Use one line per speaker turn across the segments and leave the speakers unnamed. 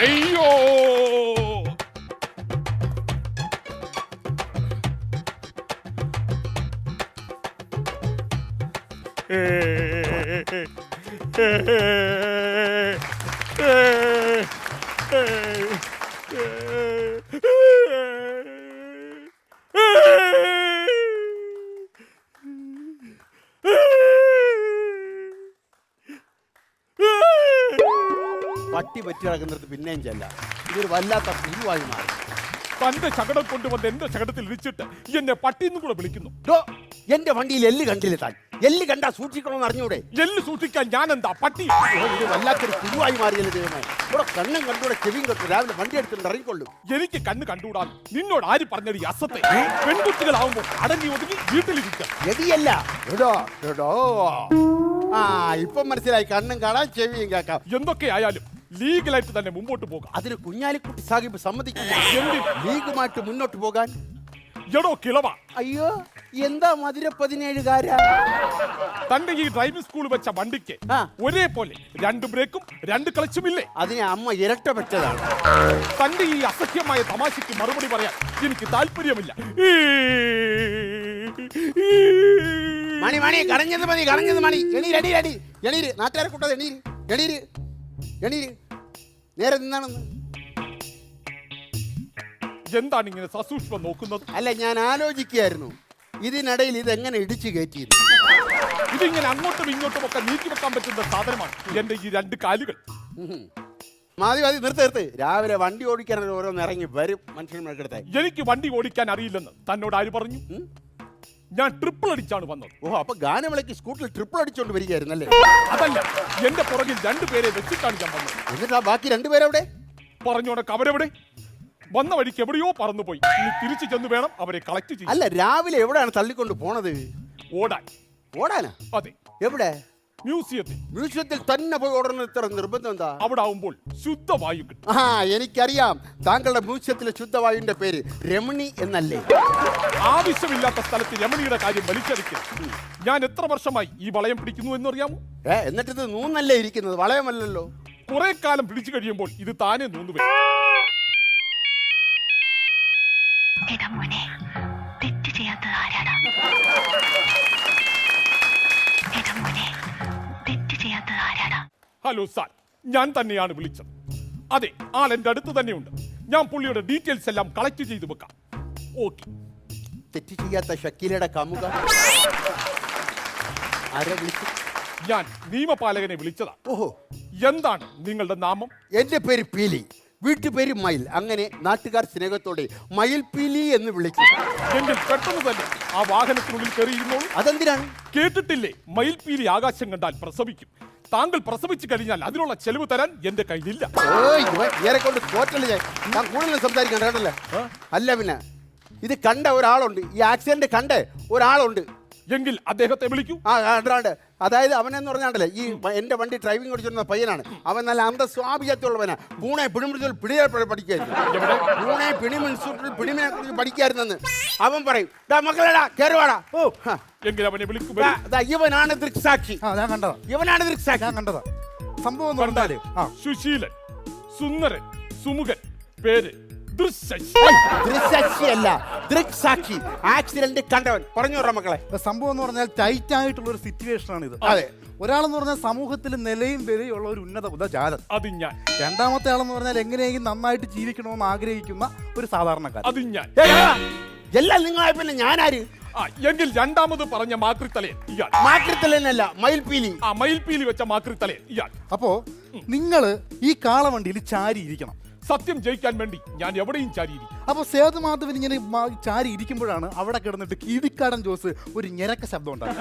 അയ്യോ
പട്ടി പറ്റി കിടക്കുന്നിടത്ത് പിന്നെയും ചെല്ല. ഇതൊരു വല്ലാത്ത കുരുവായി മാറി.
തന്റെ ശകടം കൊണ്ടുവന്ന് എന്റെ ശകടത്തിൽ ഇടിച്ചിട്ട് എന്നെ പട്ടിന്നും കൂടെ വിളിക്കുന്നു.
എന്റെ വണ്ടിയിൽ എല്ല് കണ്ടില്ല താൻ. എല്ല് കണ്ടാ സൂക്ഷിക്കണമെന്ന് അറിഞ്ഞൂടെ?
എല്ല് സൂക്ഷിക്കാൻ ഞാൻ എന്താ പട്ടി?
ഇത് വല്ലാത്തൊരു കുരുവായി മാറിയല്ലേ ദൈവമേ. ഇവിടെ കണ്ണും കണ്ടൂടെ ചെവിയും കെട്ടു രാവിലെ വണ്ടി എടുത്തിട്ട് ഇറങ്ങിക്കൊള്ളും.
എനിക്ക് കണ്ണ് കണ്ടുകൂടാ. നിന്നോട് ആര് പറഞ്ഞത് ഈ അസത്തെ? പെൺകുട്ടികളാവുമ്പോൾ അടങ്ങി ഒതുങ്ങി വീട്ടിലിരിക്കാം.
എടിയല്ല എടോ എടോ. ആ ഇപ്പം മനസ്സിലായി. കണ്ണും കാണാൻ ചെവിയും കേൾക്കാം.
എന്തൊക്കെയായാലും ലീഗലായിട്ട് തന്നെ മുമ്പോട്ട് പോകാം.
അതിന് കുഞ്ഞാലിക്കുട്ടി സാഹിബ് സമ്മതിക്കുന്നു. ലീഗുമായിട്ട് മുന്നോട്ട് പോകാൻ.
എടോ കിളവ,
അയ്യോ എന്താ മധുര 17
തന്റെ ഈ ഡ്രൈവിംഗ് സ്കൂൾ വെച്ച വണ്ടിക്ക് ഒരേപോലെ 2 ബ്രേക്കും 2 ക്ലച്ചുമില്ലേ?
അതിനെ അമ്മ ഇരട്ട വെച്ചതാണ്.
തന്റെ ഈ അസഖ്യമായ തമാശയ്ക്ക് മറുപടി പറയാൻ എനിക്ക് താല്പര്യമില്ല.
മണി മണി കടഞ്ഞത് മതി, കടഞ്ഞത് മണി. എണീര് എണീര് എണീര് എണീര്. നാട്ടുകാരെ കൂട്ടത് എണീര് എണീര് എണീര്. നേരെ നിന്നാണെന്ന്.
എന്താണ് ഇങ്ങനെ സസൂക്ഷ്മം നോക്കുന്നത്?
അല്ല, ഞാൻ ആലോചിക്കുകയായിരുന്നു ഇതിനിടയിൽ ഇതെങ്ങനെ ഇടിച്ചു കയറ്റിയത്.
ഇതിങ്ങനെ അങ്ങോട്ടും ഇങ്ങോട്ടും ഒക്കെ നീക്കി വെക്കാൻ പറ്റുന്ന സാധനമാണ് എന്റെ ഈ 2 കാലുകൾ.
മതി മതി, നിർത്ത്. രാവിലെ വണ്ടി ഓടിക്കാൻ ഓരോന്ന് ഇറങ്ങി വരും മനുഷ്യന്മാർക്കെടുത്ത്.
എനിക്ക് വണ്ടി ഓടിക്കാൻ അറിയില്ലെന്ന് തന്നോട് ആര് പറഞ്ഞു? ഞാൻ ട്രിപ്പിൾ അടിച്ചാണ് വന്നത്.
ഓ, അപ്പൊ ഗാനമേളയ്ക്ക് സ്കൂട്ടറിൽ ട്രിപ്പിൾ അടിച്ചോണ്ട് വരികയായിരുന്നല്ലേ?
അതല്ല, എന്റെ പുറകിൽ 2 പേരെ വെച്ചിട്ടാണ് ഞാൻ വന്നത്.
എന്നിട്ട് ആ ബാക്കി 2 പേരെവിടെ?
പറഞ്ഞോണക്ക് അവരെവിടെ? വന്ന വഴിക്ക് എവിടെയോ പറന്നുപോയി. ഇനി തിരിച്ചു ചെന്ന് വേണം അവരെ കളക്ട് ചെയ്യാൻ.
അല്ല, രാവിലെ എവിടെയാണ് തള്ളിക്കൊണ്ട് പോണത്?
ഓടാനാ? അതെ.
എവിടെ?
മ്യൂസിയത്തിൽ.
മ്യൂസിയത്തിൽ തന്നെ പോയി ഓടണം ഇത്ര നിർബന്ധം എന്താ?
അവിടെ ആവുമ്പോൾ ശുദ്ധവായു കിട്ടും.
ആ, എനിക്കറിയാം. താങ്കളുടെ മ്യൂസിയത്തിലെ ശുദ്ധവായുവിന്റെ പേര് രമണി എന്നല്ലേ?
ആവശ്യമില്ലാത്ത സ്ഥലത്ത് രമണിയുടെ കാര്യം വലിച്ചടിക്കും. ഞാൻ എത്ര വർഷമായി ഈ വളയം പിടിക്കുന്നു എന്നറിയാമോ?
എന്നിട്ട് ഇത് നൂന്നല്ലേ ഇരിക്കുന്നത്, വളയമല്ലല്ലോ.
കുറെ കാലം പിടിച്ചു കഴിയുമ്പോൾ ഇത് താനെ നൂന്നു വരും.
തെറ്റ് ചെയ്യാത്തത് ആരാണ്? തെറ്റ് ചെയ്യാത്തത് ആരാണ്?
ഹലോ സാർ, ഞാൻ തന്നെയാണ് വിളിച്ചത്. അതെ, ആൾ എന്റെ അടുത്ത് തന്നെയുണ്ട്. ഞാൻ പുള്ളിയുടെ ഡീറ്റെയിൽസ് എല്ലാം കളക്ട് ചെയ്ത് വെക്കാം. ഓക്കെ.
തെറ്റ് ചെയ്യാത്ത ഷക്കീലയുടെ കമുക ആരെ വിളിച്ചു?
ഞാൻ നിയമപാലകനെ വിളിച്ചതാ.
ഓഹോ,
എന്താണ് നിങ്ങളുടെ നാമം?
എന്റെ പേര് പീലി, വീട്ടുപേര് മയിൽ. അങ്ങനെ നാട്ടുകാർ സ്നേഹത്തോടെ മയിൽ പീലി എന്ന് വിളിക്കും.
എങ്കിൽ പെട്ടെന്ന് തന്നെ ആ വാഹനത്തിനുള്ളിൽ കയറിയിരുന്നോളൂ.
അതെന്തിനാണ്?
കേട്ടിട്ടില്ലേ, മയിൽപീലി ആകാശം കണ്ടാൽ പ്രസവിക്കും. താങ്കൾ പ്രസവിച്ചു കഴിഞ്ഞാൽ അതിനുള്ള ചെലവ് തരാൻ എന്റെ കയ്യിലില്ല.
കൊണ്ട് തോറ്റല്ലേ ഞാൻ കൂടുതൽ സംസാരിക്കാൻ കേട്ടല്ലേ? അല്ല പിന്നെ ഇത് കണ്ട ഒരാളുണ്ട്, ഈ ആക്സിഡന്റ് കണ്ട ഒരാളുണ്ട്.
എങ്കിൽ അദ്ദേഹത്തെ വിളിക്കൂ.
അതായത് അവനെന്ന് പറഞ്ഞാണ്ടല്ലേ, ഈ എന്റെ വണ്ടി ഡ്രൈവിംഗ് ഓടിച്ചിരുന്ന പയ്യനാണ്. അവൻ നല്ല അന്തസ്വാഭിജാത്യമുള്ളവനാ. പൂണെ പിണിമിൻസിൽ പിടിയെ പഠിക്കായിരുന്നു. പൂണെ പിണിം ഇൻസ്റ്റിറ്റ്യൂട്ടിൽ പിടിമിനെ കുറിച്ച് പഠിക്കായിരുന്നെന്ന് അവൻ പറയും. മക്കളെടാ കേറുവാടാ. ഓ,
എങ്കിൽ അവനെ വിളിക്കൂ.
ഇവനാണ് ദൃക്സാക്ഷി. ഇവനാണ് ദൃക്സാക്ഷി.
ഞാൻ കണ്ടതാ സംഭവം എന്ന് പറഞ്ഞാല്
സുശീലൻ, സുന്ദരൻ, സുമുഖൻ. പേര്
ദൃക്സാക്ഷിയല്ല, ദൃക്സാക്ഷി. ആക്സിഡന്റ് കണ്ടവൻ. പറഞ്ഞോടാ മക്കളെ.
സംഭവം എന്ന് പറഞ്ഞാൽ ടൈറ്റ് ആയിട്ടുള്ള ഒരു സിറ്റുവേഷൻ ആണ് ഇത്.
അതെ.
ഒരാളെന്ന് പറഞ്ഞാൽ സമൂഹത്തിൽ നിലയും വിലയുള്ള ഒരു ഉന്നത ജാതൻ.
അത് ഞാൻ.
രണ്ടാമത്തെ ആളെന്ന് പറഞ്ഞാൽ എങ്ങനെയെങ്കിലും നന്നായിട്ട് ജീവിക്കണമെന്ന് ആഗ്രഹിക്കുന്ന ഒരു സാധാരണക്കാരൻ.
അത് ഞാൻ.
എല്ലാം നിങ്ങളായ പിന്നെ ഞാനാര്?
എങ്കിൽ രണ്ടാമത് പറഞ്ഞ മാക്രിത്തലയൻ ഇയാൾ.
മാക്രിത്തലയനല്ല, മയിൽപീലി.
മയിൽപീലി വെച്ച മാക്രിത്തലയൻ ഇയാൾ.
അപ്പോ നിങ്ങള് ഈ കാളവണ്ടിയിൽ ചാരി ഇരിക്കണം.
സത്യം ജയിക്കാൻ വേണ്ടി ഞാൻ എവിടെയും ചാരിയിരിക്കും.
അപ്പോൾ സേതുമാധവൻ ഇങ്ങനെ ചാരി ഇരിക്കുമ്പോഴാണ് അവിടെ കിടന്നിട്ട് കീരിക്കാടൻ ജോസ് ഒരു ഞെരക്ക ശബ്ദം ഉണ്ടാക്കി.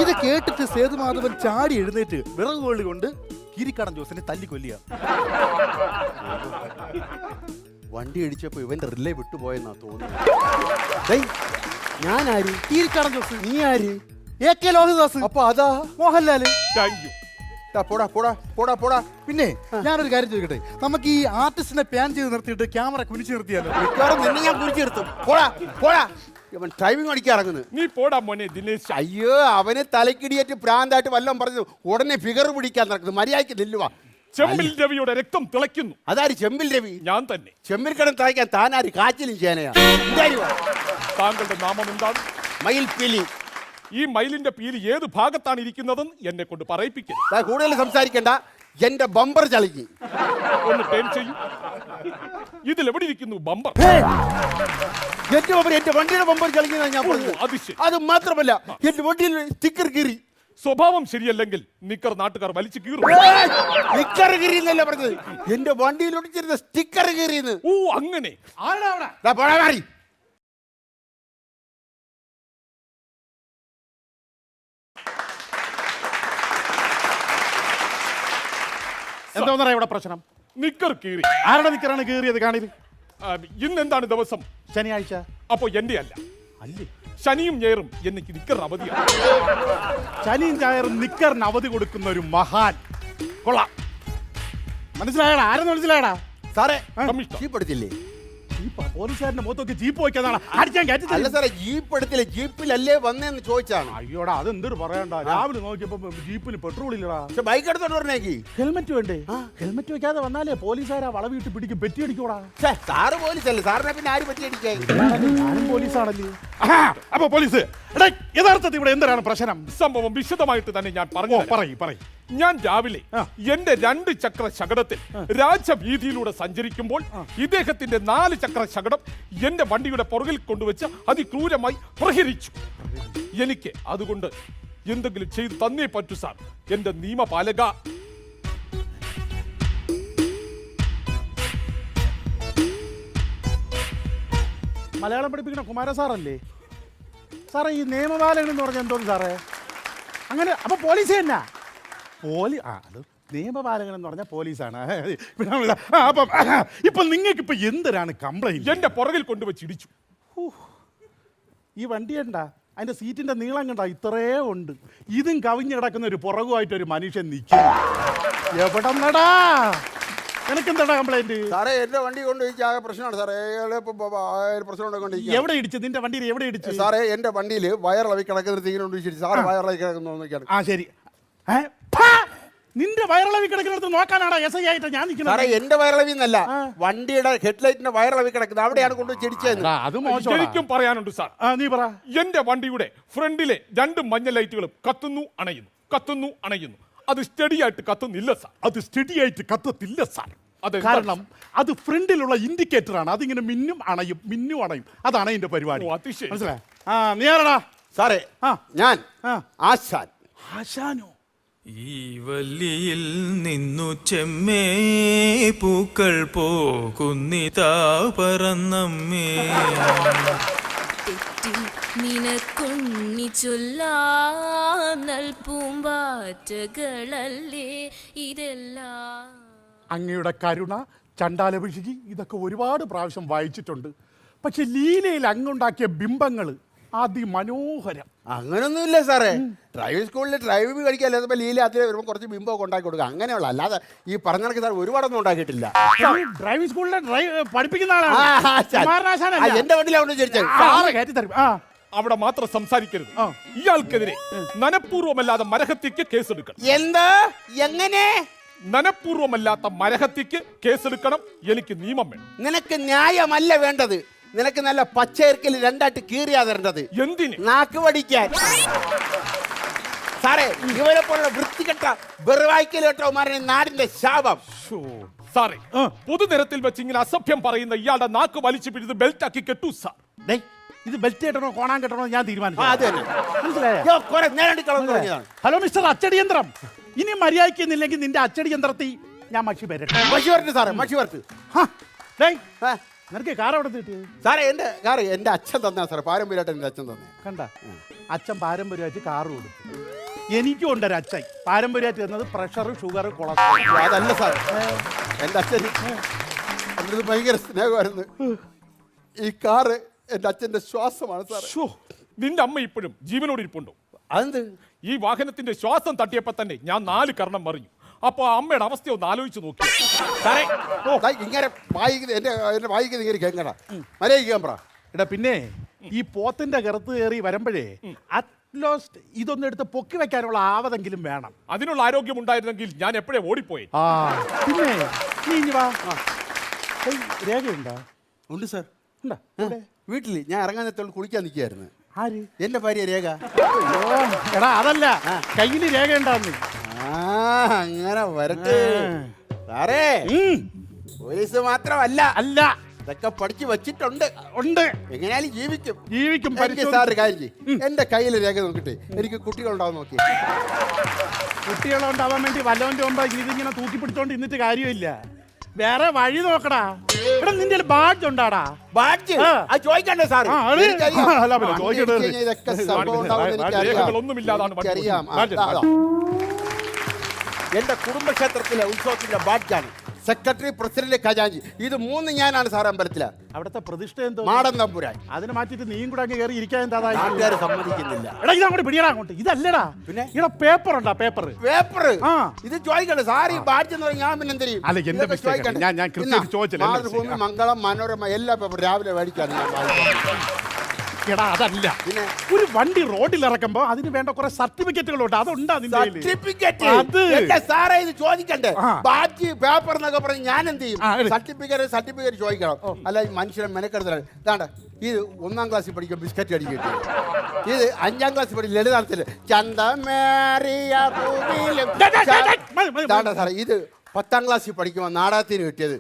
ഇത് കേട്ടിട്ട് സേതുമാധവൻ ചാടി എഴുന്നേറ്റ് വിറകുകൊള്ളി കൊണ്ട് കീരിക്കാടൻ ജോസിനെ തല്ലിക്കൊല്ലുക.
വണ്ടി ഇടിച്ചപ്പോ ഇവന്റെ റിലേ വിട്ടുപോയെന്നാ തോന്നുന്നു. ഞാനാര്?
കീരിക്കാടൻ ജോസ്.
നീ ആര്?
AK ലോഹിദാസ്.
അപ്പൊ അതാ
മോഹൻലാല്.
Thank you.
പിന്നെ ഞാനൊരു കാര്യം ചോദിക്കട്ടെ, നമുക്ക് ഈ ആർട്ടിസ്റ്റിനെ പ്ലാൻ ചെയ്ത് നിർത്തിയിട്ട് ക്യാമറ കുനിച്ച് നിർത്തിയാലോ?
നിന്നെ ഞാൻ കുനിച്ച് നിർത്തും. ഇവൻ ഡ്രൈവിംഗ് പഠിക്കാൻ ഇറങ്ങുന്നു.
നീ പോടാ മോനെ ദിനേശ്.
അയ്യോ, അവന് തലക്കിടിയേറ്റ് പ്രാന്തായിട്ട് വല്ലതും പറഞ്ഞു ഉടനെ ഫിഗർ പിടിക്കാൻ നടക്കുന്നു. മര്യാദയ്ക്ക് നില്ലുവാ.
ചെമ്പിൽ രവിയുടെ രക്തം തിളയ്ക്കുന്നു.
അതാര് ചെമ്പിൽ രവി?
ഞാൻ തന്നെ.
ചെമ്പിൽ കിടന്ന് തയ്ക്കാൻ താനാര് കാച്ചിലും ചേനയാണ്.
താങ്കളുടെ നാമം എന്താണ്?
മയിൽപ്പീലി.
ഈ മയിലിന്റെ പീലി ഏത് ഭാഗത്താണ് ഇരിക്കുന്നതെന്ന് എന്നെ കൊണ്ട് പറയിപ്പിക്കരുത്.
കൂടുതൽ സംസാരിക്കണ്ട, എന്റെ ബമ്പർ ചളിക്ക്.
ഒന്ന് ടേം ചെയ്യും. ഇതിൽ എവിടെ ഇരിക്കുന്നു ബമ്പർ?
എന്റെ വണ്ടിയുടെ ബമ്പർ ചളിക്കുന്നതാണ് ഞാൻ പറഞ്ഞത്.
അത് ശരി.
അത് മാത്രമല്ല, എന്റെ വണ്ടിയിൽ സ്റ്റിക്കർ കീറി.
സ്വഭാവം ശരിയല്ലെങ്കിൽ നിക്കർ നാട്ടുകാർ വലിച്ചു കീറും.
സ്റ്റിക്കർ കീറി എന്നല്ല പറഞ്ഞത്, എന്റെ വണ്ടിയിൽ ഒടിച്ചിരുന്ന സ്റ്റിക്കർ കീറിയെന്ന്.
ഓ അങ്ങനെ.
മാറി.
എന്താ ഇവിടെ പ്രശ്നം?
നിക്കർ കീറി.
ആരുടെ നിക്കറാണ് കീറിയത്? കാണിത്.
ഇന്ന് എന്താണ് ദിവസം?
ശനിയാഴ്ച.
അപ്പൊ എന്റെ അല്ല.
അല്ലേ?
ശനിയും ഞായറും എനിക്ക് നിക്കർ അവധിയാണ്.
ശനിയും ഞായറും നിക്കറിന് അവധി കൊടുക്കുന്ന ഒരു മഹാൻ. കൊള്ളാം. മനസ്സിലായടാ? ആരെന്ന് മനസ്സിലായടാ?
സാറേ,
കമ്മീഷണർ.
ജീപ്പെടുത്തില്ലേ?
പോലീസുകാരന്റെ മുഖത്തൊക്കെ ജീപ്പ് വയ്ക്കാതാണ്. അടിക്കാൻ
അല്ല
കയറ്റി.
സാറേ, ജീപ്പെടുത്തില്ലേ? ജീപ്പിലല്ലേ വന്നേന്ന് ചോദിച്ചാണ്.
അയ്യോടാ, അത് എന്തൊരു പറയണ്ട. രാവിലെ നോക്കിയപ്പോ ജീപ്പിന് പെട്രോൾ ഇല്ലടാ.
പക്ഷെ ബൈക്ക് എടുത്തോണ്ട് പറഞ്ഞേക്ക്.
ഹെൽമെറ്റ് വേണ്ടേ? ഹെൽമെറ്റ് വെക്കാതെ വന്നാലേ പോലീസുകാരാ വളവിട്ട് പിടിക്കും, പെറ്റി അടിക്കൂടാ.
സാറ് പോലീസല്ലേ, സാറിനെ പിന്നെ ആര് പറ്റി അടിക്കാൻ?
ഞാനും പോലീസാണല്ലേ. അപ്പൊ പോലീസ്, എടാ, യഥാർത്ഥത്തിൽ ഇവിടെ എന്താണ് പ്രശ്നം?
സംഭവം വിശദമായിട്ട് തന്നെ ഞാൻ പറഞ്ഞു.
പറയ്.
ഞാൻ രാവിലെ എന്റെ 2 ചക്ര ശകടത്തിൽ രാജവീതിയിലൂടെ സഞ്ചരിക്കുമ്പോൾ ഇദ്ദേഹത്തിന്റെ 4 ചക്ര ശകടം എന്റെ വണ്ടിയുടെ പുറകിൽ കൊണ്ടുവച്ച് അതിക്രൂരമായി പ്രഹരിച്ചു. എനിക്ക് അതുകൊണ്ട് എന്തെങ്കിലും ചെയ്തു തന്നേ പറ്റൂ സാർ, എന്റെ നിയമപാലക.
മലയാളം പഠിപ്പിക്കുന്ന കുമാര സാറല്ലേ സാറേ? ഈ നിയമപാലകൻ എന്ന് പറഞ്ഞാൽ എന്തോന്ന് സാറേ? അങ്ങനെ അപ്പൊ പോലീസ് തന്നെ? അത് നിയമപാലകൻ എന്ന് പറഞ്ഞാൽ പോലീസാണ്. അപ്പം ഇപ്പൊ നിങ്ങൾക്ക് ഇപ്പൊ എന്തിനാണ് കംപ്ലൈന്റ്?
എന്റെ പുറകിൽ കൊണ്ടുവച്ച് ഇടിച്ചു.
ഈ വണ്ടി കണ്ടാ, അതിന്റെ സീറ്റിന്റെ നീളം കണ്ടാ ഇത്രേ ഉണ്ട്. ഇതും കവിഞ്ഞു കിടക്കുന്ന ഒരു പുറകുമായിട്ട് ഒരു മനുഷ്യൻ നിൽക്കും. എവിടെ നടാ? എനിക്കെന്താ കംപ്ലൈന്റ്?
സാറേ, എന്റെ വണ്ടി കൊണ്ടുപോയി ആകെ പ്രശ്നമാണ് സാറേ. പ്രശ്നം കൊണ്ടിരിക്കും.
എവിടെ ഇടിച്ചു? നിന്റെ വണ്ടിയിൽ എവിടെ ഇടിച്ചു?
സാറേ, എന്റെ വണ്ടിയിൽ വയറിളവി കിടക്കുന്ന തീരെ കൊണ്ട് സാറ് വയറിളവി കിടക്കുന്നു.
ആ ശരി. നിന്റെ വയറിളവി കിടക്കുന്നിടത്ത് നോക്കാനാണ് എസ് ഐ ആയിട്ട് ഞാൻ നിൽക്കുന്നത്.
സാറേ, എന്റെ വയറിളവി എന്നല്ല, വണ്ടിയുടെ ഹെഡ്ലൈറ്റിന്റെ വയറിളവി കിടക്കുന്നത് അവിടെയാണ് കൊണ്ടുപോയി ചെടിച്ചത്.
അത് മോശം.
എനിക്കും പറയാനുണ്ട് സാർ.
നീ പറ.
എന്റെ വണ്ടിയുടെ ഫ്രണ്ടിലെ 2 മഞ്ഞ ലൈറ്റുകളും കത്തുന്നു അണയുന്നു. അത് സ്റ്റഡി ആയിട്ട് കത്തുന്നില്ല സാർ.
അത് സ്റ്റഡി ആയിട്ട് കത്തത്തില്ല സാർ.
അത്
കാരണം അത് ഫ്രണ്ടിലുള്ള ഇൻഡിക്കേറ്റർ ആണ്. അതിങ്ങനെ മിന്നും അണയും. അതാണ് അതിന്റെ പരിപാടി. മനസ്സിലായോ? നീ ആരാടാ?
സാറേ, ഞാൻ ആശാൻ.
ആശാനോ?
ഈ വല്ലിയിൽ നിന്നു ചെമ്മേ പൂക്കൾ പോകുന്നിതാ പറന്നമ്മേ.
നിനക്കൊന്നി ചൊല്ലാം പൂമ്പാറ്റകളല്ലേ ഇതെല്ലാം.
അങ്ങയുടെ കരുണ, ചണ്ടാലഭിഷേകി, ഇതൊക്കെ ഒരുപാട് പ്രാവശ്യം വായിച്ചിട്ടുണ്ട്. പക്ഷെ ലീലയിൽ അങ്ങുണ്ടാക്കിയ ബിംബങ്ങൾ അതിമനോഹരം.
അങ്ങനൊന്നുമില്ല സാറേ. ഡ്രൈവിംഗ് സ്കൂളിൽ ഡ്രൈവിംഗ് കഴിക്കാൻ ലീല അതിൽ വരുമ്പോൾ കുറച്ച് ബിംബമൊക്കെ ഉണ്ടാക്കി കൊടുക്കുക, അങ്ങനെയുള്ള. അല്ലാതെ ഈ പറഞ്ഞ കണക്ക് സാർ ഒരുപാടൊന്നും ഉണ്ടാക്കിയിട്ടില്ല.
ഡ്രൈവിംഗ് സ്കൂളിലെ പഠിപ്പിക്കുന്ന ആളാണ്.
എന്റെ വണ്ടിയിലാണ് ചോദിച്ചത്.
അവിടെ മാത്രം സംസാരിക്കരുത്. ഇയാൾക്കെതിരെ മനഃപൂർവ്വമല്ലാതെ മരഹത്യക്ക് കേസെടുക്കണം.
എന്താ? എങ്ങനെ?
മനഃപൂർവ്വമല്ലാത്ത മരഹത്യക്ക് കേസെടുക്കണം. എനിക്ക് നിയമം വേണം.
നിനക്ക് ന്യായമല്ല വേണ്ടത്, നിനക്ക് നല്ല പച്ചയർക്കിൽ 2 കീറിയാ തരേണ്ടത്.
എന്തിന്?
നാക്ക് പഠിക്കാൻ. സാറേ, ഇവരെ പോലുള്ള വൃത്തികെട്ട വെറുവായിക്കൽ കേട്ടവന്മാരെ നാടിന്റെ ശാപം.
സാറേ, പൊതുനിരത്തിൽ വെച്ച് ഇങ്ങനെ അസഭ്യം പറയുന്ന ഇയാളുടെ നാക്ക് വലിച്ചു പിടിച്ച് ബെൽറ്റ് ആക്കി കെട്ടു സാർ.
ഇത് ബെൽറ്റ് കെട്ടണോ കോണാൻ കെട്ടണോ ഞാൻ തീരുമാനിച്ചു. ഹലോ മിസ്റ്റർ അച്ചടിയന്ത്രം, ഇനി മര്യാദയ്ക്കുന്നില്ലെങ്കിൽ നിന്റെ അച്ചടി യന്ത്രത്തിൽ ഞാൻ മഷി വരട്ടെ.
സാറേ, മഷി വരട്ട്.
നിനക്ക് കാർ എവിടെ കിട്ടിയത്?
സാറേ, എന്റെ കാർ എന്റെ അച്ഛൻ തന്നാ സാറേ, പാരമ്പര്യമായിട്ട് എന്റെ അച്ഛൻ തന്നെ.
കണ്ട, അച്ഛൻ പാരമ്പര്യമായിട്ട് കാറ് കൊടുത്തു. എനിക്കും ഉണ്ടൊരു അച്ഛൻ പാരമ്പര്യമായിട്ട് തന്നത് പ്രഷർ, ഷുഗർ, കൊളസ്ട്രോൾ.
അതല്ല സാർ, എന്റെ അച്ഛൻ എൻ്റെ ഭയങ്കര സ്നേഹമായിരുന്നു. ഈ കാറ് എന്റെ അച്ഛന്റെ ശ്വാസമാണ് സാർ.
നിന്റെ അമ്മ ഇപ്പോഴും ജീവനോട് ഇരിപ്പുണ്ടോ?
അതെന്ത്?
ഈ വാഹനത്തിന്റെ ശ്വാസം തട്ടിയപ്പോ തന്നെ ഞാൻ 4 കർണം മറിഞ്ഞു. അപ്പൊ അമ്മയുടെ അവസ്ഥ ഒന്ന് ആലോചിച്ച് നോക്കി സാറേ.
ഇങ്ങനെ എന്റെ വായിക്കുന്നത് ഇങ്ങനെ കേൾക്കണ മര്യാദ പറ.
എടാ, പിന്നെ ഈ പോത്തിന്റെ കറുത്ത് കയറി വരുമ്പോഴേ ആ
ലോസ്റ്റ് ഇതൊന്നും എടുത്ത് പൊക്കി വെക്കാനുള്ള ആവതെങ്കിലും വേണം.
അതിനുള്ള ആരോഗ്യം ഉണ്ടായിരുന്നെങ്കിൽ ഞാൻ എപ്പോഴേ ഓടിപ്പോയി.
ആ പിന്നെ നീ ഇഞ്ഞി വാ. ഏയ്, രേഖയുണ്ടോ?
ഉണ്ട് സാർ.
ഉണ്ടോ?
വീട്ടിൽ ഞാൻ ഇറങ്ങാൻ നേരത്തോളം കുളിക്കാൻ നിൽക്കുകയായിരുന്നു.
ആര്?
എന്റെ ഭാര്യ രേഖ.
അയ്യോ, എടാ അതല്ല, കയ്യിൽ രേഖയുണ്ടാന്ന്.
ആ അങ്ങനെ വരട്ടെ സാറേ. പോലീസ് മാത്രമല്ല,
അല്ല,
ഇതൊക്കെ പഠിച്ചു വെച്ചിട്ടുണ്ട്.
ഉണ്ട്,
എങ്ങനെയാലും ജീവിക്കും.
ജീവിക്കും.
എനിക്ക് സാറ് കാര്യം ചെയ്യും, എന്റെ കയ്യിൽ രേഖ നോക്കിട്ടെ എനിക്ക് കുട്ടികളുണ്ടാവും നോക്കി.
കുട്ടികളുണ്ടാവാൻ വേണ്ടി വല്ലവന്റെ മുമ്പ് ഇതിങ്ങനെ തൂക്കി പിടിച്ചോണ്ട് ഇന്നിട്ട് കാര്യമില്ല. വേറെ വഴി നോക്കടാ. എടാ നിന്റെ ബാഡ്ജ് ഉണ്ടാടാ?
ബാഡ്ജ് ചോദിക്കണ്ടേ സാർ?
ആ, അത് അല്ല, പിന്നെ ചോദിക്കട്ടെ.
ഇതൊക്കെ സംഭവം ഉണ്ടാവുമെന്ന് എനിക്കറിയാം.
രേഖകളൊന്നുമില്ലാതാണ് വണ്ടി
എനിക്കറിയാം.
ബാഡ്ജ്,
അതാ. എന്റെ കുടുംബക്ഷേത്രത്തിലെ ഉത്സവത്തിന്റെ ബാഡ്ജാണ്. സെക്രട്ടറി, പ്രസിഡന്റ്, ഖജാൻജി, ഇത് 3 ഞാനാണ് സാർ അമ്പലത്തില.
അവിടുത്തെ പ്രതിഷ്ഠ എന്തോ?
മാടൻ തമ്പുരാൻ.
അതിന് മാറ്റിട്ട് നീയും കൂടെ അങ്ങ് കയറി ഇരിക്കാൻ എന്താ?
നാട്ടുകാർ സമ്മതിക്കുന്നില്ല.
എടാ ഇതങ്ങോട്ട് പിടിയടാ അങ്ങോട്ട്. ഇതല്ലടാ,
പിന്നെ
ഇവിടെ പേപ്പർ ഉണ്ടാ? പേപ്പർ
പേപ്പർ
ആ.
ഇത് ചോദിക്കണ്ടേ സാർ? ഈ ബാഡ്ജ് എന്ന് പറഞ്ഞാൽ ഞാൻ പിന്നെ എന്തെയും
അല്ല, എന്റെ mistake ആണ്. ഞാൻ കൃത്യമായിട്ട് ചോദിച്ചില്ല. എന്റെ
മാതൃഭൂമി,
mistake.
മംഗളം, മനോരമ എല്ലാ പേപ്പർ രാവിലെ മേടിക്കാണ് ഞാൻ വായിക്കുന്നത്.
എടാ അതല്ല,
പിന്നെ
ഒരു വണ്ടി റോഡിൽ ഇറക്കുമ്പോ അതിന് വേണ്ട കുറെ സർട്ടിഫിക്കറ്റുകളുണ്ട്. അതുണ്ടാ നിന്റെ കയ്യില്?
സർട്ടിഫിക്കറ്റ്
അത്.
എന്റെ സാറേ ഇത് ചോദിക്കണ്ടേ?
ആ.
ബാഡ്ജ്, പേപ്പർ എന്നൊക്കെ പറഞ്ഞ് ഞാൻ എന്ത് ചെയ്യും?
ആ, എടു.
സർട്ടിഫിക്കറ്റ് ചോദിക്കണം. അല്ല ഈ മനുഷ്യനെ മെനക്കെടുത്തലാണ്. ഇതാണ്ട് ഇത് 1ാം ക്ലാസ്സിൽ പഠിക്കും ബിസ്ക്കറ്റ് അടിക്കട്ടെ. ഇത് 5ാം ക്ലാസ്സിൽ പഠിക്കും ലളിതാർത്ഥത്തില് ചന്തമേറിയ ഭൂമിയിലും. ഇതാണ്ട സാറേ ഇത് 10ാം ക്ലാസ്സിൽ പഠിക്കുമ്പോൾ നാടകത്തിന് കിട്ടിയത്.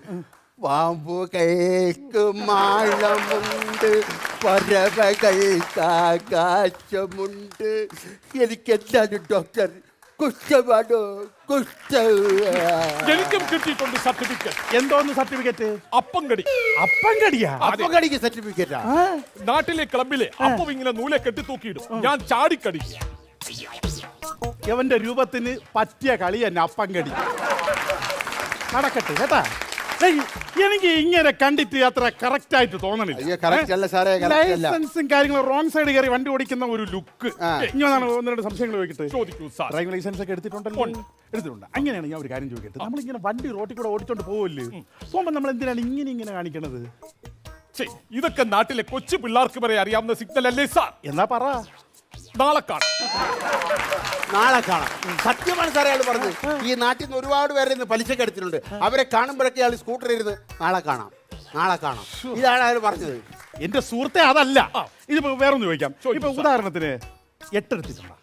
പാമ്പു കൈക്കും മാളമുണ്ട്, പറവകൾക്ക് ആകാശമുണ്ട്. എനിക്ക് എന്താണ് ഡോക്ടർ? കുഷ്ഠമാണോ?
എനിക്കും കിട്ടിയിട്ടുണ്ട് സർട്ടിഫിക്കറ്റ്.
എന്തോന്ന് സർട്ടിഫിക്കറ്റ്?
അപ്പങ്കടി.
അപ്പങ്കടിയാ?
അപ്പകടിക്ക് സർട്ടിഫിക്കറ്റാ?
നാട്ടിലെ ക്ലബിലെ അപ്പം ഇങ്ങനെ നൂലെ കെട്ടി തൂക്കിയിടും, ഞാൻ ചാടിക്കടിക്കുക.
ഇവന്റെ രൂപത്തിന് പറ്റിയ കളി തന്നെ അപ്പങ്കടി. നടക്കട്ടെ കേട്ടാ. ഏയ്, എനിക്ക് ഇങ്ങനെ കണ്ടിട്ട് അത്ര കറക്റ്റ് ആയിട്ട് തോന്നണില്ല.
അയ്യോ കറക്റ്റ് അല്ല സാറേ, കറക്റ്റ് അല്ല.
ലൈസൻസും കാര്യങ്ങളും റോങ് സൈഡ് കയറി വണ്ടി ഓടിക്കുന്ന ഒരു ലുക്ക്.
ആ.
ഇങ്ങനെയാണ് 1-2 സംശയങ്ങൾ ചോദിക്കട്ടെ.
ചോദിക്കൂ സാർ.
ഡ്രൈവിംഗ് ലൈസൻസ് ഒക്കെ എടുത്തിട്ടുണ്ടല്ലോ? എടുത്തിട്ടുണ്ട്. അങ്ങനെയാണ് ഞാൻ ഒരു കാര്യം ചോദിക്കട്ടെ. നമ്മളിങ്ങനെ വണ്ടി റോട്ടിൽ കൂടെ ഓടിച്ചോണ്ട് പോവല്ലേ, പോകുമ്പോൾ നമ്മൾ എന്തിനാണ് ഇങ്ങനെ കാണിക്കണത്?
ഛെ, ഇതൊക്കെ നാട്ടിലെ കൊച്ചു പിള്ളേർക്ക് വരെ അറിയാവുന്ന സിഗ്നൽ അല്ലേ സാർ?
എന്നാ പറ.
നാളെ കാണാം.
നാളെ കാണാം. സത്യമാണ് സാറേ അയാൾ പറഞ്ഞത്. ഈ നാട്ടിൽ നിന്ന് ഒരുപാട് പേരെ ഇന്ന് പലിശക്ക് എടുത്തിട്ടുണ്ട്. അവരെ കാണുമ്പോഴൊക്കെ അയാൾ സ്കൂട്ടർ ഇരുന്ന് നാളെ കാണാം, നാളെ കാണാം, ഇതാണ് അയാൾ പറഞ്ഞത്.
എന്റെ സുഹൃത്തെ അതല്ല, ഇതിപ്പോ വേറൊന്ന് ചോദിക്കാം. ഇപ്പൊ ഉദാഹരണത്തിന് 8 എടുത്തിട്ടുണ്ടോ?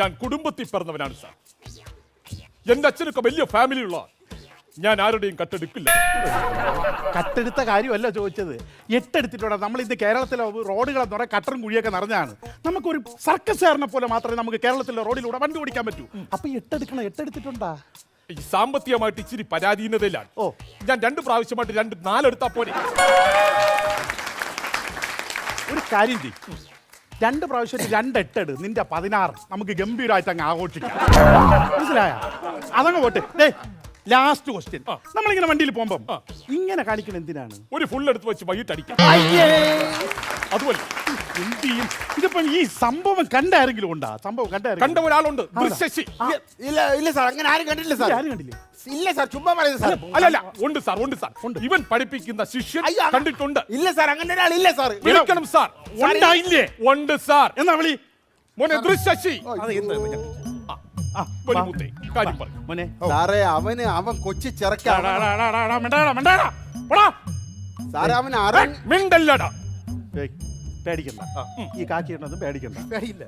ഞാൻ കുടുംബത്തിൽ പിറന്നവനാണ് സാർ. എന്റെ അച്ഛനൊക്കെ വലിയ ഫാമിലി ഉള്ള, ഞാൻ ആരുടെയും കട്ടെടുക്കില്ല.
കട്ടെടുത്ത കാര്യമല്ല ചോദിച്ചത്. 8 എടുത്തിട്ടുണ്ടോ? നമ്മൾ ഇന്ന് കേരളത്തിലെ റോഡുകളെ നിറ കട്ടറും കുഴിയൊക്കെ നിറഞ്ഞാണ്. നമുക്കൊരു സർക്കസുകാരനെ പോലെ മാത്രമേ നമുക്ക് കേരളത്തിലെ റോഡിലൂടെ വണ്ടി ഓടിക്കാൻ പറ്റൂ. അപ്പൊ 8 എടുക്കണം. 8 എടുത്തിട്ടുണ്ടാ?
ഈ സാമ്പത്തികമായിട്ട് ഇച്ചിരി പരാധീനതയിലാണ്.
ഓ.
ഞാൻ 2 പ്രാവശ്യമായിട്ട് 4 എടുത്താ പോലെ.
ഒരു കാര്യം ചെയ്യും, 2 പ്രാവശ്യമായിട്ട് 2 8 എടു. നിന്റെ 16 നമുക്ക് ഗംഭീരമായിട്ട് അങ്ങ് ആഘോഷിക്കാം. മനസ്സിലായ? അതങ്ങ് പോട്ടെ. Last question. നമ്മളിങ്ങനെ വണ്ടിയിൽ പോകുമ്പം ഇങ്ങനെ കാണിക്കണം എന്തിനാണ്?
ഒരു ഫുൾ എടുത്ത് വെച്ച് വൈകിട്ട് അടിക്കാം. അതുപോലെ
എന്ത് ചെയ്യും? ഇതിപ്പം ഈ സംഭവം കണ്ടാരെങ്കിലും ഉണ്ടാ? സംഭവം
കണ്ട ഒരാളുണ്ട്, ദൃശ്യശി.
ഇല്ല ഇല്ല സാർ, അങ്ങനെ ആരും കണ്ടില്ല സാർ.
ആരും കണ്ടില്ലേ?
ഇല്ല സാർ, ചുമ്മാ പറയുന്നത് സാർ.
അല്ലല്ല, ഉണ്ട് സാർ, ഉണ്ട് സാർ. ഇവൻ പഠിപ്പിക്കുന്ന ശിഷ്യൻ
അയ്യോ,
കണ്ടിട്ടുണ്ട്.
ഇല്ല സാർ, അങ്ങനെ ഒരാളില്ല സാർ.
വിളിക്കണം സാർ.
ഉണ്ടായില്ലേ?
ഉണ്ട് സാർ.
എന്നാ വിളി.
മോനെ ദൃശ്യശി.
അത് എന്താ?
വലിമുത്തേ, കാര്യം പറ.
മോനെ
സാറേ അവൻ കൊച്ചു
ഡാ,
ചെറുക്കാണ്
ഡാ, ഡാ, ഡാ, ഡാ, മിണ്ടാടാ, മിണ്ടാടാ. പോടാ.
സാറേ. അവൻ അറിയാൻ
മിണ്ടല്ലടാ.
ഏയ്, പേടിക്കണ്ട. ഈ കാക്കിയുണ്ടൊന്നും പേടിക്കണ്ട.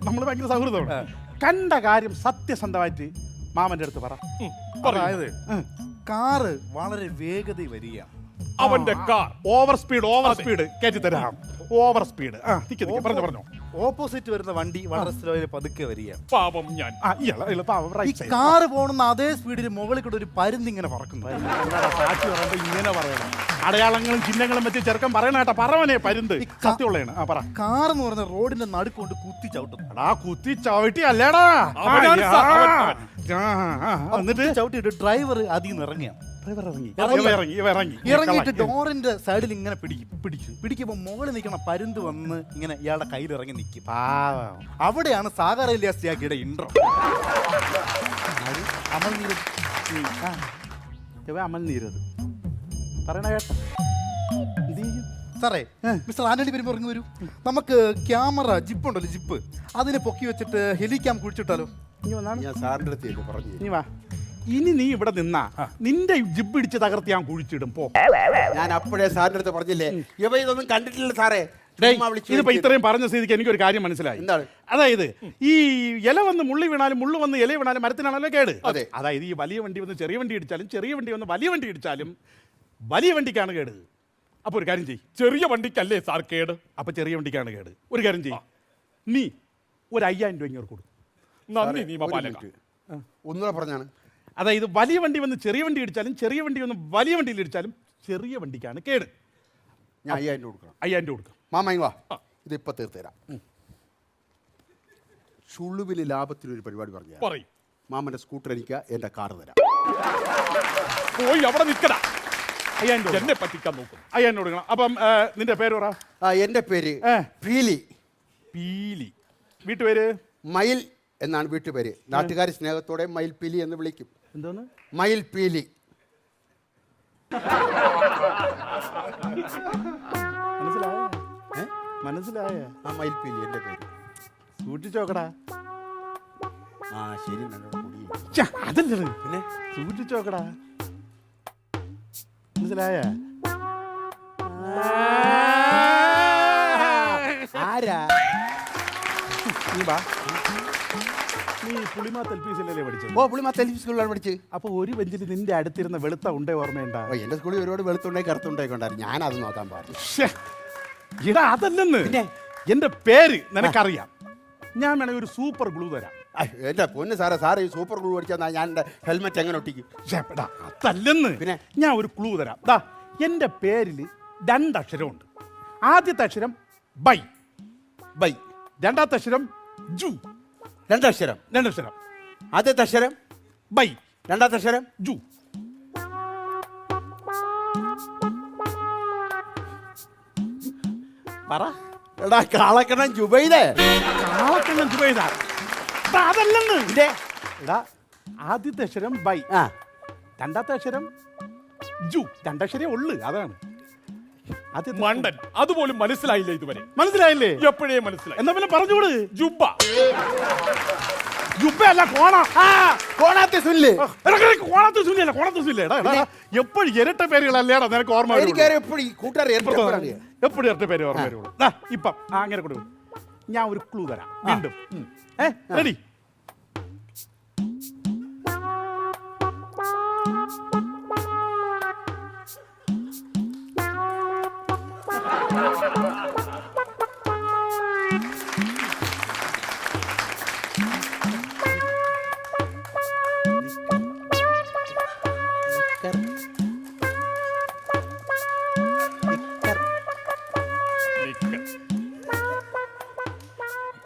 നമ്മൾ ഭയങ്കര സൗഹൃദമാണ്. കണ്ട കാര്യം സത്യസന്ധമായിട്ട് മാമന്റെ അടുത്ത് പറ.
അതായത് കാറ് വളരെ വേഗതയിൽ വരിക.
അവന്റെ കാർ
ഓവർ സ്പീഡ് കയറ്റി തരാം. Over speed. പറഞ്ഞു.
ഓപ്പോസിറ്റ് വരുന്ന വണ്ടി വളരെ സ്ലോയിൽ പതുക്കെ വരിക.
പാപം ഞാൻ.
ഈ കാറ് പോകുന്ന അതേ സ്പീഡിൽ മുകളിൽ കൂടെ ഒരു പരുന്ത് ഇങ്ങനെ പറക്കുന്നു.
സാക്ഷി പറയുമ്പോ ഇങ്ങനെ പറയണം. അടയാളങ്ങളും ചിഹ്നങ്ങളും വെച്ച് ചെറുക്കം പറയണ കേട്ടാ. പറവനെ പരുന്ത് സത്യമുള്ളതാണ്. ആ പറ.
കാർ എന്ന് പറഞ്ഞ റോഡിന്റെ നടുക്കൊണ്ട് കുത്തി ചവിട്ടുന്നു.
എടാ കുത്തി ചവിട്ടി അല്ലേടാ.
അവനാണ് സാർ,
എന്നിട്ട്
ചവിട്ടിയിട്ട് ഡ്രൈവർ അതിൽ നിന്ന് ഇറങ്ങിയ ഇറങ്ങിയിട്ട് ഡോറിന്റെ സൈഡിൽ ഇങ്ങനെ പിടിക്കുമ്പോ മുകളിൽ നിൽക്കണ പരുന്ത് വന്ന് ഇങ്ങനെ ഇയാളുടെ കയ്യിൽ ഇറങ്ങി നിൽക്കും. അവിടെയാണ് സാഗർ ഇലിയാസിയാക്കിയുടെ ഇൻട്രോ.
അമൽ നീരത് പറയണ കേട്ട. എന്ത് ചെയ്യും?
സാറേ മിസ്റ്റർ ആന്റണി പെരുമ്പ ഇറങ്ങി വരൂ. നമുക്ക് ക്യാമറ ജിപ്പ് ഉണ്ടല്ലോ, ജിപ്പ് അതിനെ പൊക്കി വെച്ചിട്ട് ഹെലിക്യാം കുഴിച്ചിട്ടാലോ?
ഇനി വന്നാണ്
ഞാൻ സാറിന്റെ അടുത്ത് പറഞ്ഞു.
നീ വാ. ഇനി നീ ഇവിടെ നിന്നാ നിന്റെ ജിബ് ഇടിച്ച് തകർത്ത് ഞാൻ കുഴിച്ചിടും. പോ.
ഞാൻ അപ്പോഴേ സാറിന്റെ അടുത്ത് പറഞ്ഞില്ലേ, ഇവ ഇതൊന്നും കണ്ടിട്ടില്ല സാറേ.
ഡേയ്,
ചുമ്മാ വിളിച്ച്
ഇതിപ്പോ ഇത്രയും പറഞ്ഞ സ്ഥിതിക്ക് എനിക്കൊരു കാര്യം മനസ്സിലായി.
എന്താണ്?
അതായത് ഈ ഇല വന്ന് മുള്ളി വീണാലും മുള്ളു വന്ന് ഇല വീണാലും മരത്തിനാണല്ലോ കേട്.
അതെ.
അതായത് ഈ വലിയ വണ്ടി വന്ന് ചെറിയ വണ്ടി ഇടിച്ചാലും ചെറിയ വണ്ടി വന്ന് വലിയ വണ്ടി ഇടിച്ചാലും വലിയ വണ്ടിക്കാണ് കേട്. അപ്പൊ ഒരു കാര്യം ചെയ്യ്.
ചെറിയ വണ്ടിക്കല്ലേ സാർ കേട്?
അപ്പൊ ചെറിയ വണ്ടിക്കാണ് കേട്. ഒരു കാര്യം ചെയ്യ്, നീ ഒരു 5000 രൂപ ഇങ്ങോട്ട് കൊടുക്കും.
നന്ദി
ഒരു
നിയമപാലക.
മിനിറ്റ്. ഒന്നുകൂടെ പറഞ്ഞാണ്.
അതായത് വലിയ വണ്ടി വന്ന് ചെറിയ വണ്ടി ഇടിച്ചാലും ചെറിയ വണ്ടി വന്ന് വലിയ വണ്ടിയിൽ ഇടിച്ചാലും ചെറിയ വണ്ടിക്കാണ് കേട്.
ഞാൻ 5000 രൂപ കൊടുക്കണം.
5000 രൂപ കൊടുക്കും.
മാമ ഇങ്ങ് വാ, ഇതിപ്പോ തീർത്തുതരാം. ഷുളുവിന് ലാഭത്തിനൊരു പരിപാടി പറഞ്ഞു.
പറയും.
മാമന്റെ സ്കൂട്ടർ എനിക്ക് എന്റെ കാർ തരാം.
പോയി അവിടെ നിൽക്കടാ.
5000 രൂപ
എന്നെ പറ്റിക്കാൻ നോക്കും.
5000 രൂപ കൊടുക്കണം. അപ്പം നിന്റെ പേര് പറ.
എന്റെ പേര്
ഏ.
പീലി.
പീലി. വീട്ടുപേര്
മയിൽ എന്നാണ് വീട്ടുപേര്. നാട്ടുകാർ സ്നേഹത്തോടെ മയിൽ പീലി എന്ന് വിളിക്കും.
എന്തോന്ന്?
മയിൽ പീലി.
മനസ്സിലായ? മനസ്സിലായ?
ആ മയിൽ പീലി എന്റെ പേര്.
സൂക്ഷിച്ചോക്കടാ.
ആ ശരി, നല്ലോണം കൂടി.
അതല്ലേ
പിന്നെ
സൂക്ഷിച്ചോക്കടാ. മനസ്സിലായ?
ആരാ?
നീ വാ. നീ പുളിമാത്ത് LP-യിലല്ലേ പഠിച്ചത്?
ഓ പുള്ളി മത്ത സ്കൂളിലാണ് പഠിച്ച്.
അപ്പൊ ഒരു ബെഞ്ചിൽ നിന്റെ അടുത്തിരുന്ന വെളുത്ത ഉണ്ടേ ഓർമ്മയുണ്ടാ?
ഓ എന്റെ സ്കൂളിൽ ഒരുപാട് വെളുത്തുണ്ടായി കറുത്തുണ്ടായി കൊണ്ടായിരുന്നു. ഞാൻ അത് നോക്കാൻ പാടില്ല.
ഇടാ അതല്ലെന്ന്.
പിന്നെ?
എന്റെ പേര് നിനക്കറിയാം. ഞാൻ വേണമെങ്കിൽ ഒരു സൂപ്പർ ഗ്ലൂ തരാം.
എന്റെ പൊന്ന് സാറേ, സാറ് ഈ സൂപ്പർ ഗ്ലൂ അടിച്ചാൽ ഞാൻ എൻ്റെ ഹെൽമെറ്റ് എങ്ങനെ ഒട്ടിക്കും?
എടാ, അതല്ലെന്ന്.
പിന്നെ?
ഞാൻ ഒരു ക്ലൂ തരാം. ദാ എന്റെ പേരിൽ 2 അക്ഷരമുണ്ട്. ആദ്യത്തെ അക്ഷരം ബൈ,
ബൈ.
രണ്ടാമത്തെ അക്ഷരം ജു.
രണ്ടക്ഷരം.
2 അക്ഷരം.
ആദ്യത്തെ അക്ഷരം
ബൈ,
രണ്ടാമത്തെ അക്ഷരം
ജു. പറ.
എടാ കാളക്കണം ജുബൈദേ.
കാളക്കണ്ണൻ ജുബൈദ. എടാ, അതല്ലെന്ന്. എടാ ആദ്യത്തെ അക്ഷരം ബൈ,
ആ
രണ്ടാമത്തെ അക്ഷരം ജു. 2 അക്ഷരേ ഉള്ളു. അതാണ് ആദ്യത്തെ
മണ്ടൻ. അതുപോലും മനസ്സിലായില്ല ഇതുവരെ.
മനസ്സിലായില്ലേ?
എപ്പോഴേ മനസ്സിലായി.
എന്നാ പിന്നെ പറഞ്ഞുകൂട്.
ജുബ്ബ.
ജുബല്ല, കോണ.
കോണാത്തെ സുല്ല്.
കോണത്ത് സുനിയല്ല, കോണത്ത് സുനില്ല. എപ്പോഴും ഇരട്ട പേരുകളല്ലേടാ നിനക്ക് ഓർമ്മ വരുള്ളൂ.
എനിക്കറിയാം എപ്പോഴും ഈ കൂട്ടുകാർ ഏർപ്പെടുത്തി.
എപ്പോഴും ഇരട്ട പേര് ഓർമ്മ വരുള്ളൂ. ഇപ്പം അങ്ങനെ കൊടുക്കും. ഞാൻ ഒരു ക്ലൂ തരാം വീണ്ടും. റെഡി?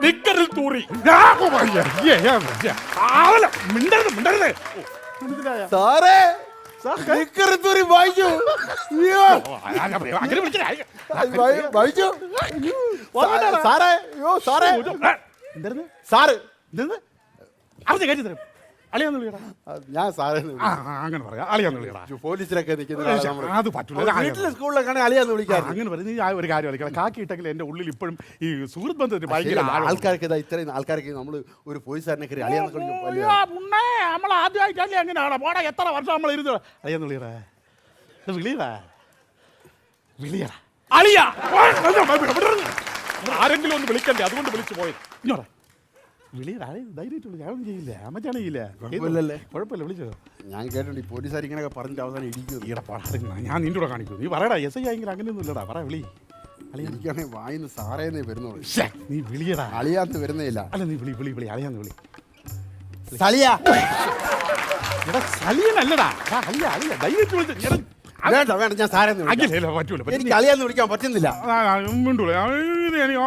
നിക്കറിൽ തൂറി.
മിണ്ടരുത്, മിണ്ടരുത്. മനസ്സിലായ?
സാറേ നിക്കറിത്തൂരി വായിച്ചു.
അങ്ങനെ വിളിച്ചില്ല.
വായിച്ചു സാറേ. അയ്യോ സാറേ.
എന്തായിരുന്നു
സാറ്
എന്തെന്ന് അറിഞ്ഞ കാര്യം തരും. അളിയാന്ന് വിളിക്കടാ.
ഞാൻ സാറേ
അങ്ങനെ പറയാം. അളിയാന്ന് വിളിക്കടാ.
പോലീസിലൊക്കെ നിൽക്കുന്ന
അത് പറ്റൂല.
വീട്ടിലെ സ്കൂളിലൊക്കെ അളിയാന്ന് വിളിക്കാറ്.
അങ്ങനെ പറയും. നീ ആ ഒരു കാര്യം കളിക്കണം. കാക്കി ഇട്ടെങ്കിൽ എന്റെ ഉള്ളിൽ ഇപ്പോഴും ഈ സുഹൃത്ത് ബന്ധത്തിന് ഭയങ്കര
ആൾക്കാർക്ക് ഇത്രയും ആൾക്കാർക്ക് നമ്മൾ ഒരു പോലീസുകാരനെ കയറി അളിയാന്ന് കളിക്കും.
നമ്മൾ ആദ്യമായിട്ടല്ലേ അങ്ങനെയാണ്. പോടാ, എത്ര വർഷം നമ്മൾ ഇരുന്ന് അളിയാന്ന് വിളിയടാ. വിളിയടാ, വിളിയടാ.
അളിയ. ആരെങ്കിലും ഒന്ന് വിളിക്കണ്ടേ, അതുകൊണ്ട് വിളിച്ചു പോയത്.
ഇങ്ങോട്ടാ വിളിയടാ. ധൈര്യമായിട്ടുള്ളൂ. ഞാനൊന്നും ചെയ്യില്ല. അമ്മച്ചാണ് ചെയ്യില്ല.
കുഴപ്പമില്ലല്ലേ?
കുഴപ്പമില്ല, വിളിച്ചോ.
ഞാൻ കേട്ടിട്ടുണ്ട് ഈ പോലീസുകാർ ഇങ്ങനെയൊക്കെ പറഞ്ഞിട്ട് അവസാനം ഇടിക്കും.
ഈടെ പാടാ. ഞാൻ നിന്റെ കൂടെ കാണിക്കൂ. നീ പറയടാ. SI ആയെങ്കിൽ അങ്ങനെയൊന്നും ഇല്ലടാ. പറ, വിളി.
എനിക്കാണെങ്കിൽ വായിന്ന് സാറേന്നേ വരുന്നുള്ളൂ.
നീ വിളിയടാ.
അളിയാന്ന് വരുന്നേ ഇല്ല.
അല്ല, നീ വിളി, വിളി, വിളി. അളിയാന്ന് വിളി.
സലിയാ.
എടാ സലിയനല്ലടാ. അളിയ, അളിയ. ധൈര്യമായിട്ട് വിളിച്ചു.
വേണ്ട വേണ്ട, ഞാൻ സാറേന്ന് വിളിക്കാം.
അഖിലേ പറ്റൂല.
എനിക്ക് അളിയാന്ന് വിളിക്കാൻ പറ്റുന്നില്ല.
മിണ്ടൂല. എനിക്ക്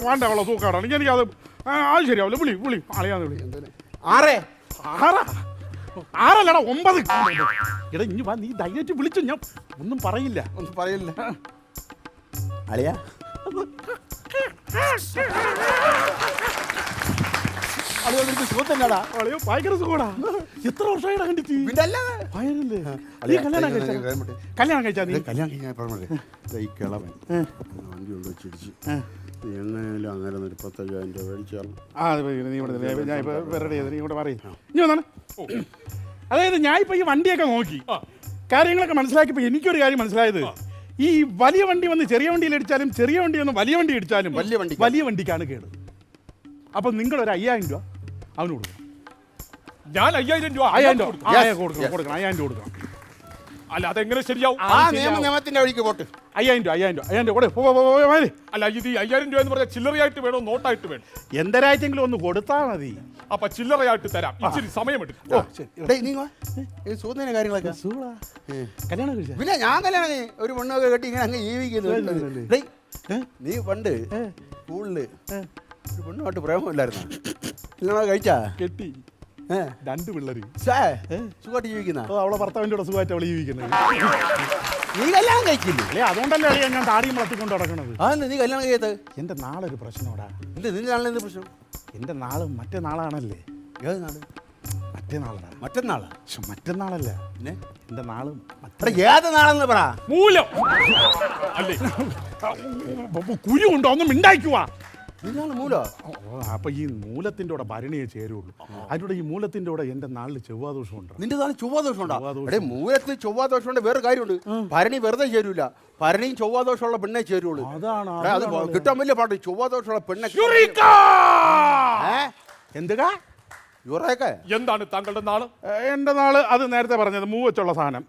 വേണ്ടവളെ തൂക്കാടാണ്. എനിക്കത് അത് ശരിയാവില്ല. വിളി, വിളി. അളിയാന്ന് വിളി.
ആറേ.
ആറാ? 6അല്ലടാ, 9. എടാ ഇനി വാ. നീ ധൈര്യമായിട്ട് വിളിച്ചു. ഞാൻ ഒന്നും പറയില്ല.
ഒന്നും പറയില്ല. അളിയാ. അളിയോ നിനക്ക് സുഖം തന്നെയാടാ.
അളിയോ ഭയങ്കര സുഖമാടാ. എത്ര വർഷമായിടാ കണ്ടിട്ട്?
പിന്നെ അല്ലാതെ.
ഭയങ്കരല്ലേ? നീ
അളിയാ,
കല്യാണം കഴിച്ചാ? കല്യാണം കഴിച്ചാ നീ?
കല്യാണം കഴിഞ്ഞാൽ പറഞ്ഞത് ഈ കിളവൻ വണ്ടി കൊണ്ട് വെച്ചിടിച്ച് എങ്ങനെയാലും അങ്ങനെ ഒരു 35,000 രൂപ മേടിച്ചാലും.
ആ അത് നീ ഇവിടെ നിന്ന് ഞാൻ ഇപ്പൊ റെഡി ചെയ്ത് നീ ഇവിടെ പറയും. ഇനി വന്നാണ്. അതായത് ഞാൻ ഇപ്പൊ ഈ വണ്ടിയൊക്കെ നോക്കി കാര്യങ്ങളൊക്കെ മനസ്സിലാക്കിയപ്പോ എനിക്കൊരു കാര്യം മനസ്സിലായത്, ഈ വലിയ വണ്ടി വന്ന് ചെറിയ വണ്ടിയിൽ ഇടിച്ചാലും ചെറിയ വണ്ടി വന്ന് വലിയ വണ്ടി ഇടിച്ചാലും വലിയ വണ്ടിക്കാണ് കേട്. അപ്പൊ നിങ്ങൾ ഒരു 5,000 രൂപ അവന് കൊടുക്കണം.
ഞാൻ 5,000 രൂപ
5,000 രൂപ കൊടുക്കണം. 5,000 രൂപ കൊടുക്കണം.
അല്ല അതെങ്ങനെ ശരിയാവും?
ആ നിയമത്തിന്റെ വഴിക്ക് പോട്ട്.
5,000 രൂപ കൊടു.
അല്ല ഇത് 5,000 രൂപ എന്ന് പറഞ്ഞാൽ ചില്ലറയായിട്ട് വേണോ നോട്ടായിട്ട് വേണം?
എന്തരായിട്ടെങ്കിലും ഒന്ന് കൊടുത്താൽ മതി.
അപ്പൊ ചില്ലറയായിട്ട് തരാം, ഇച്ചിരി സമയമെടുക്കും.
സൂചന കാര്യങ്ങളൊക്കെ
കല്യാണം കഴിച്ചാ?
പിന്നെ ഞാൻ കല്യാണം ഒരു പെണ്ണൊക്കെ കെട്ടി ഇങ്ങനെ അങ്ങ് ജീവിക്കുന്നു. ഡേയ്, നീ പണ്ട് സ്കൂളില് ഒരു പെണ്ണുമായിട്ട് പ്രേമമില്ലായിരുന്നു, കല്യാണം കഴിച്ചാ?
കെട്ടി 2 പിള്ളേര്.
സുഖമായിട്ട് ജീവിക്കുന്ന
അവളെ ഭർത്താവിൻ്റെ കൂടെ സുഖമായിട്ട് അവള് ജീവിക്കുന്നത്.
നീ കല്യാണം കഴിച്ചില്ലേ?
അല്ലേ അതുകൊണ്ടല്ലേ അളിയാ ഞാൻ താടിയും വളർത്തിക്കൊണ്ട് നടക്കണത്.
അതെന്താ നീ കല്യാണം കഴിയാത്തത്?
എന്റെ നാളൊരു പ്രശ്നോടാ.
നിന്റെ നാളിൽ എന്ത് പ്രശ്നം?
എന്റെ നാള് മറ്റേ നാളാണല്ലേ.
ഏത് നാള്?
മറ്റേ നാളാ.
മറ്റന്നാളാ?
മറ്റന്നാളല്ല,
പിന്നെ
എന്റെ നാള്
ഏത് നാളെന്ന് പറ.
മൂലം അല്ലേ?
കുരു ഉണ്ടോ? ഒന്നും മിണ്ടായിക്കുവാ.
നിന്നാണ് മൂലോ?
അപ്പൊ ഈ മൂലത്തിന്റെ കൂടെ ഭരണിയെ ചേരുള്ളൂ. അതിലൂടെ ഈ മൂലത്തിന്റെ കൂടെ എന്റെ നാളിൽ ചൊവ്വാദോഷം ഉണ്ട്.
നിന്റെ നാളിൽ ചൊവ്വാദോഷം ഉണ്ടോ? എടേ, മൂലത്തിൽ ചൊവ്വാദോഷം ഉണ്ട്. വേറെ കാര്യമുണ്ട്, ഭരണി വെറുതെ ചേരൂല. ഭരണിയും ചൊവ്വാദോഷമുള്ള പെണ്ണെ ചേരുള്ളൂ.
അതാണ്
അത് കിട്ടാൻ വലിയ പാട്ട്. ചൊവ്വാദോഷമുള്ള പെണ്ണെ
എന്തുകാ
യുറേക്കെ.
എന്താണ് താങ്കളുടെ നാള്?
എന്റെ നാള് അത് നേരത്തെ പറഞ്ഞത് മൂവച്ചുള്ള സാധനം.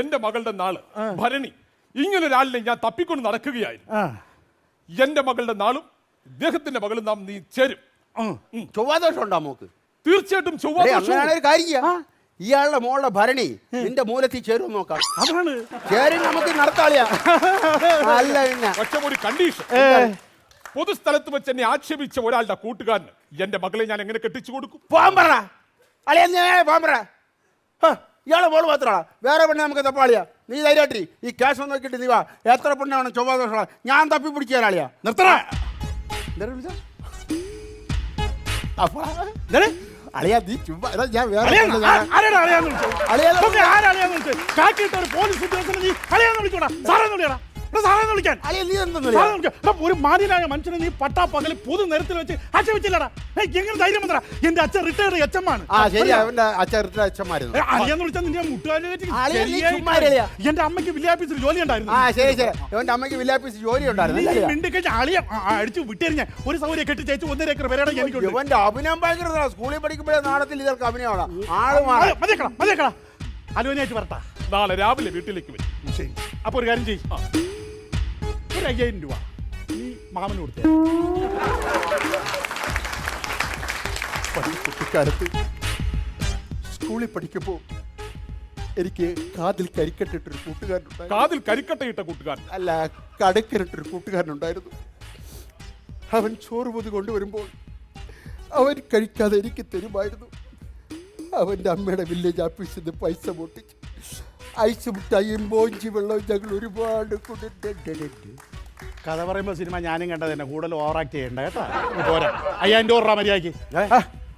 എന്റെ മകളുടെ നാള് ഭരണി. ഇങ്ങനെ ഒരാളിനെ ഞാൻ തപ്പിക്കൊണ്ട് നടക്കുകയായിരുന്നു. എന്റെ മകളുടെ നാളും ഇദ്ദേഹത്തിന്റെ മകളും നാം നീ ചേരും.
ചൊവ്വാദോഷം ഉണ്ടോ മോക്ക്?
തീർച്ചയായിട്ടും
ഒരു കാര്യം, ഇയാളുടെ മോളുടെ ഭരണി നിന്റെ മൂലത്തിൽ ചേരും നോക്കാം.
അതാണ്
ചേരും, നമുക്ക് നടത്താളിയാ. അല്ല പിന്നെ
പക്ഷെ ഒരു കണ്ടീഷൻ, പൊതുസ്ഥലത്ത് വെച്ച് എന്നെ ആക്ഷേപിച്ച ഒരാളുടെ കൂട്ടുകാരന് എന്റെ മകളെ ഞാൻ എങ്ങനെ കെട്ടിച്ചു കൊടുക്കും?
പോകാൻ പറ അളിയാ, പോകാൻ പറ. ഇയാളെ മോള് മാത്രമാ, വേറെ പെണ്ണെ നമുക്ക് തപ്പാളിയാ. നീ ധൈര്യമായിട്ട് ഈ ക്യാഷ് നോക്കിയിട്ട് നീ വാ. എത്ര പെണ്ണാണ് ചൊവ്വാദോഷമുള്ള ഞാൻ തപ്പി പിടിച്ചു തരാളിയാ.
നിർത്തണ
അളിയാ നീ ചുമ്മാ ഞാൻ
പോലീസ് ഉദ്യോഗസ്ഥനെ നീ കളിയാന്ന് വിളിച്ചോടാ. സാറെന്ന് വിളിക്കടാ. വിളിക്കാൻ ഒരു മാന്യനായ മനുഷ്യനെ നീ പട്ടാപ്പകല് പൊതു നിരത്തിൽ വെച്ച് ആക്ഷേപിച്ചില്ലടാ. എങ്ങനെ ധൈര്യം വന്നടാ? എന്റെ അച്ഛൻ റിട്ടയർഡ് എച്ചമ്മാണ്. അളിയാന്ന് വിളിച്ചാൽ നിന്റെ മുട്ടുകാലിലേക്ക്. എന്റെ അമ്മയ്ക്ക് വില്ലേജ് ജോലി ഉണ്ടായിരുന്നു. അളിയ അടിച്ചു വിട്ടേരി ഞാൻ ഒരു സൗകര്യം കെട്ടി ചേച്ചു 1.5 ഏക്കർ പേരുടെ എനിക്ക്
അഭിനയം ഭയങ്കര. സ്കൂളിൽ പഠിക്കുമ്പോഴേ നാടത്തിൽ ഇതൊക്കെ അഭിനയമാണ്.
മതിയേക്കടാ അലോനായിട്ട് വരട്ടാ.
നാളെ രാവിലെ വീട്ടിലേക്ക് വരും.
ശരി, അപ്പൊ ഒരു കാര്യം ചെയ്യും, ഒരു 5,000 രൂപ നീ മാമന് കൊടുത്തേ.
കുട്ടിക്കാലത്ത് സ്കൂളിൽ പഠിക്കുമ്പോൾ എനിക്ക് കാതിൽ കരിക്കട്ടിട്ടൊരു കൂട്ടുകാരനുണ്ടായിരുന്നു.
കാതിൽ കരിക്കട്ടയിട്ട കൂട്ടുകാരൻ
അല്ല, കടക്കരട്ടൊരു കൂട്ടുകാരനുണ്ടായിരുന്നു. അവൻ ചോറ് പൊതി കൊണ്ടുവരുമ്പോൾ അവൻ കഴിക്കാതെ എനിക്ക് തരുമായിരുന്നു. അവൻ്റെ അമ്മയുടെ വില്ലേജ് ഓഫീസിൽ നിന്ന് പൈസ പൊട്ടിച്ച് ഐസ് മുട്ടായും ബോഞ്ചി വെള്ളവും ഞങ്ങൾ ഒരുപാട്
കഥ പറയുമ്പോൾ സിനിമ ഞാനും കണ്ടത് തന്നെ. കൂടുതൽ ഓവറാക്ട് ചെയ്യണ്ട കേട്ടോ. പോരാ, 5,000 രൂപ മര്യാദയ്ക്ക്.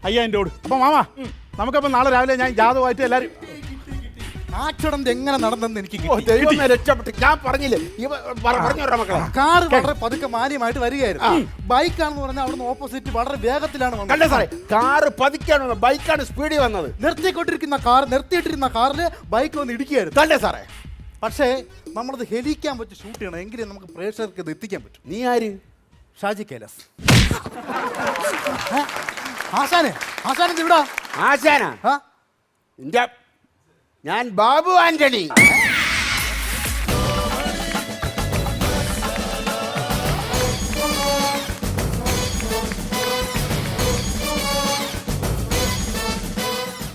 5,000 രൂപ. അപ്പൊ മാമാ നമുക്കപ്പോൾ നാളെ രാവിലെ ഞാൻ ജാതകമായിട്ട് എല്ലാവരും
ആക്സിഡന്റ് എങ്ങനെ നടന്നെന്ന് എനിക്ക്
രക്ഷപ്പെട്ടു. ഞാൻ പറഞ്ഞില്ലേ,
കാറ് വളരെ പതുക്കെ മാന്യമായിട്ട് വരികയായിരുന്നു. ബൈക്കാണെന്ന് പറഞ്ഞാൽ അവിടുന്ന് ഓപ്പോസിറ്റ് വളരെ വേഗത്തിലാണ് വന്നത്.
സാറേ, കാറ് പതുക്കെയാണ്, ബൈക്കാണ് സ്പീഡിൽ വന്നത്.
നിർത്തിയിട്ടിരുന്ന കാറിൽ ബൈക്ക് വന്ന് ഇടിക്കുകയായിരുന്നു.
തന്നെ സാറേ.
പക്ഷേ നമ്മളത് ഹെലിക്കാൻ വെച്ച് ഷൂട്ട് ചെയ്യണം, എങ്കിലും നമുക്ക് പ്രേക്ഷകർക്ക് ഇത് എത്തിക്കാൻ പറ്റും.
നീ ആര്?
ഷാജി കൈലാസ്. ആശാനെ ഇവിടാ.
ആശാനാ? ഞാൻ ബാബു ആന്റണി.